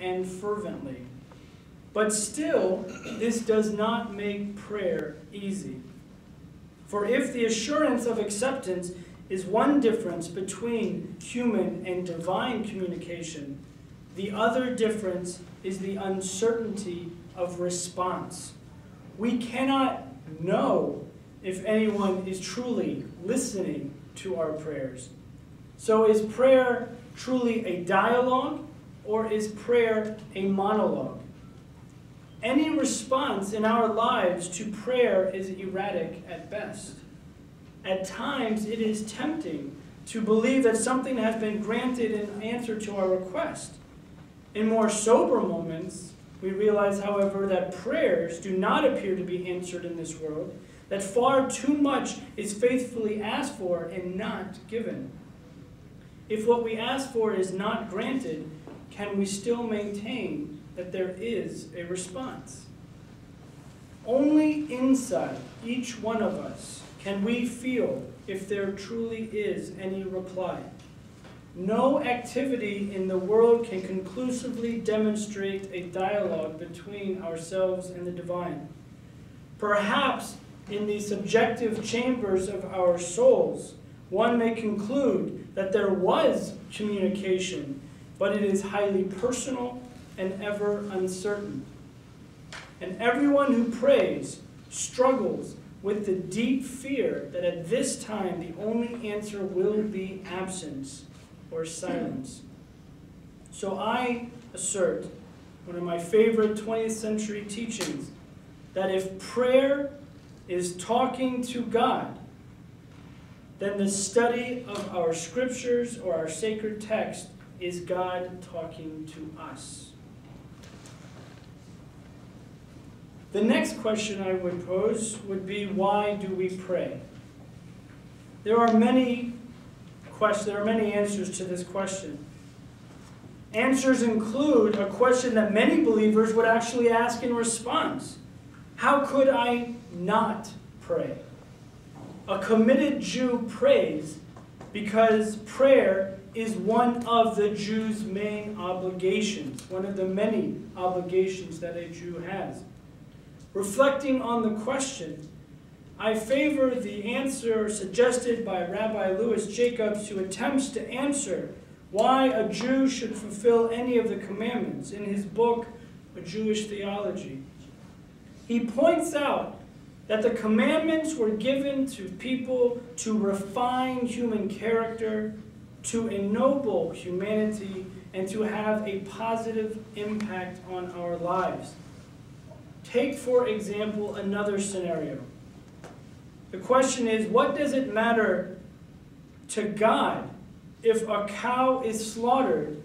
and fervently. But still, this does not make prayer easy. For if the assurance of acceptance is one difference between human and divine communication, the other difference is the uncertainty of response. We cannot know if anyone is truly listening to our prayers. So is prayer truly a dialogue, or is prayer a monologue? Any response in our lives to prayer is erratic at best. At times, it is tempting to believe that something has been granted in answer to our request. In more sober moments, we realize, however, that prayers do not appear to be answered in this world, that far too much is faithfully asked for and not given. If what we ask for is not granted, can we still maintain that there is a response? Only inside each one of us can we feel if there truly is any reply. No activity in the world can conclusively demonstrate a dialogue between ourselves and the divine. Perhaps in the subjective chambers of our souls, one may conclude that there was communication, but it is highly personal and ever uncertain. And everyone who prays struggles with the deep fear that at this time the only answer will be absence or silence. So I assert, one of my favorite 20th century teachings, that if prayer is talking to God, then the study of our scriptures or our sacred text is God talking to us. The next question I would pose would be, why do we pray? There are many answers to this question. Answers include a question that many believers would actually ask in response. How could I not pray? A committed Jew prays because prayer is one of the Jew's main obligations, one of the many obligations that a Jew has. Reflecting on the question, I favor the answer suggested by Rabbi Louis Jacobs, who attempts to answer why a Jew should fulfill any of the commandments in his book, A Jewish Theology. He points out that the commandments were given to people to refine human character, to ennoble humanity, and to have a positive impact on our lives. Take, for example, another scenario. The question is, what does it matter to God if a cow is slaughtered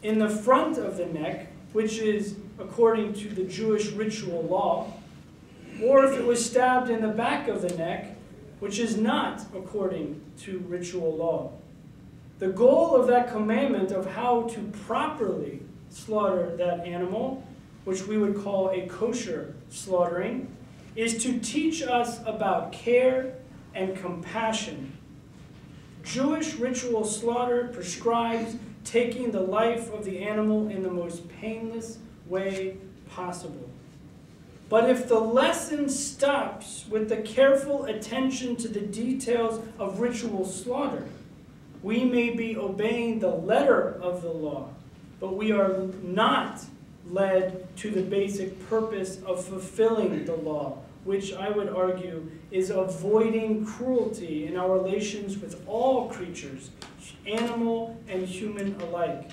in the front of the neck, which is according to the Jewish ritual law, or if it was stabbed in the back of the neck, which is not according to ritual law? The goal of that commandment of how to properly slaughter that animal, which we would call a kosher slaughtering, is to teach us about care and compassion. Jewish ritual slaughter prescribes taking the life of the animal in the most painless way possible. But if the lesson stops with the careful attention to the details of ritual slaughter, we may be obeying the letter of the law, but we are not led to the basic purpose of fulfilling the law, which I would argue is avoiding cruelty in our relations with all creatures, animal and human alike.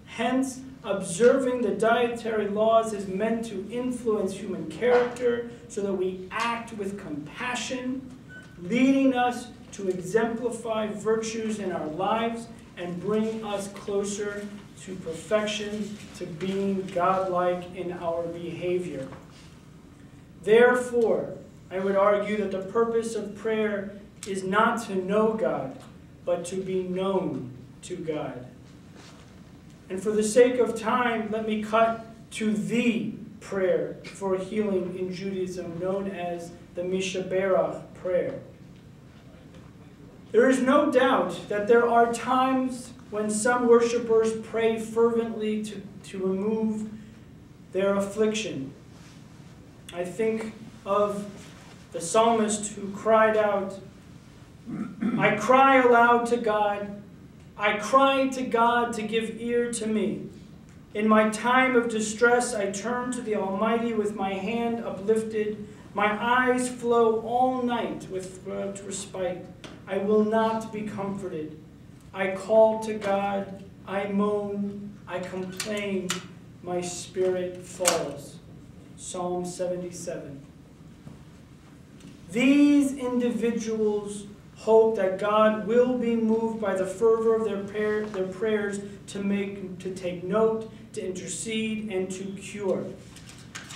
Hence, observing the dietary laws is meant to influence human character so that we act with compassion, leading us to exemplify virtues in our lives and bring us closer to perfection, to being godlike in our behavior. Therefore, I would argue that the purpose of prayer is not to know God, but to be known to God. And for the sake of time, let me cut to the prayer for healing in Judaism, known as the Mishaberach prayer. There is no doubt that there are times when some worshipers pray fervently to remove their affliction. I think of the psalmist who cried out, I cry aloud to God. I cry to God to give ear to me. In my time of distress, I turn to the Almighty with my hand uplifted. My eyes flow all night without respite. I will not be comforted. I call to God. I moan. I complain. My spirit falls. Psalm 77. These individuals hope that God will be moved by the fervor of their prayers to take note, to intercede, and to cure.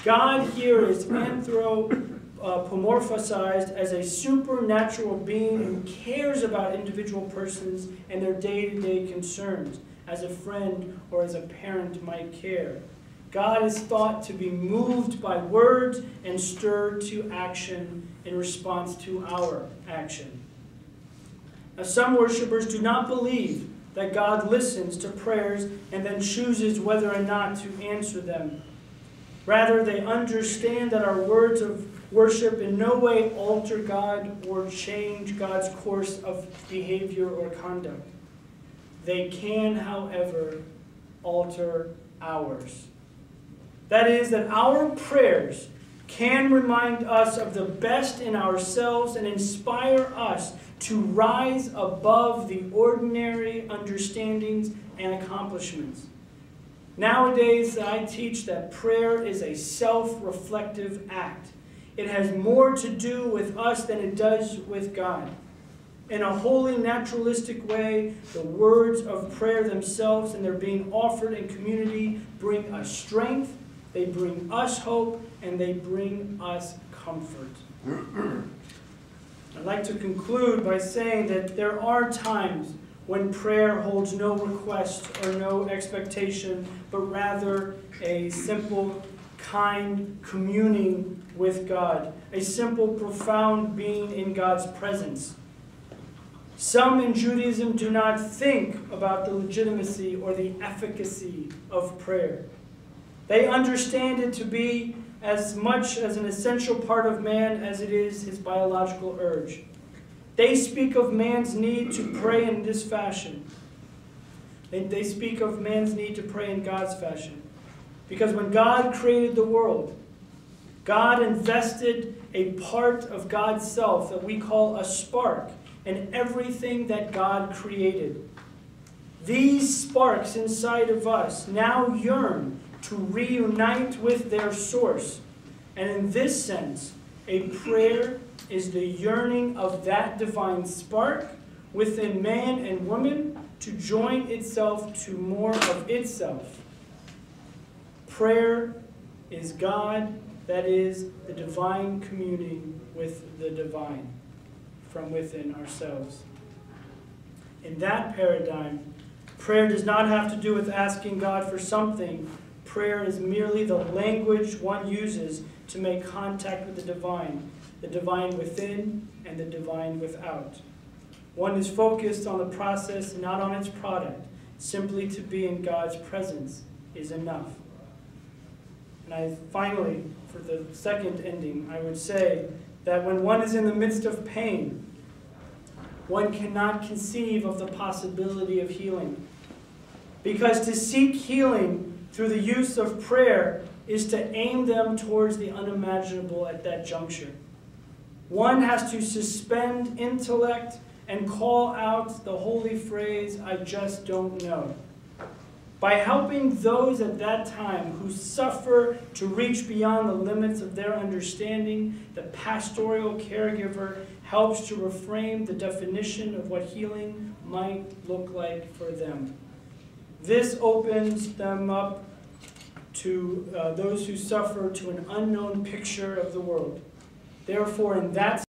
God here is anthropomorphized as a supernatural being who cares about individual persons and their day-to-day concerns, as a friend or as a parent might care. God is thought to be moved by words and stirred to action in response to our action. Now, some worshipers do not believe that God listens to prayers and then chooses whether or not to answer them. Rather, they understand that our words of worship in no way alter God or change God's course of behavior or conduct. They can, however, alter ours. That is, that our prayers can remind us of the best in ourselves and inspire us to rise above the ordinary understandings and accomplishments. Nowadays, I teach that prayer is a self-reflective act. It has more to do with us than it does with God. In a wholly naturalistic way, the words of prayer themselves and their being offered in community bring us strength, they bring us hope, and they bring us comfort. I'd like to conclude by saying that there are times when prayer holds no request or no expectation, but rather a simple, kind communing with God, a simple, profound being in God's presence. Some in Judaism do not think about the legitimacy or the efficacy of prayer. They understand it to be as much as an essential part of man as it is his biological urge. They speak of man's need to pray in this fashion. They speak of man's need to pray in God's fashion. Because when God created the world, God invested a part of God's self that we call a spark in everything that God created. These sparks inside of us now yearn to reunite with their source. And in this sense, a prayer is the yearning of that divine spark within man and woman to join itself to more of itself. Prayer is God, that is, the divine communing with the divine from within ourselves. In that paradigm, prayer does not have to do with asking God for something. Prayer is merely the language one uses to make contact with the divine within and the divine without. One is focused on the process, not on its product. Simply to be in God's presence is enough. And finally, for the second ending, I would say that when one is in the midst of pain, one cannot conceive of the possibility of healing. Because to seek healing through the use of prayer is to aim them towards the unimaginable at that juncture. One has to suspend intellect and call out the holy phrase, I just don't know. By helping those at that time who suffer to reach beyond the limits of their understanding, the pastoral caregiver helps to reframe the definition of what healing might look like for them. This opens them up to those who suffer to an unknown picture of the world. Therefore, in that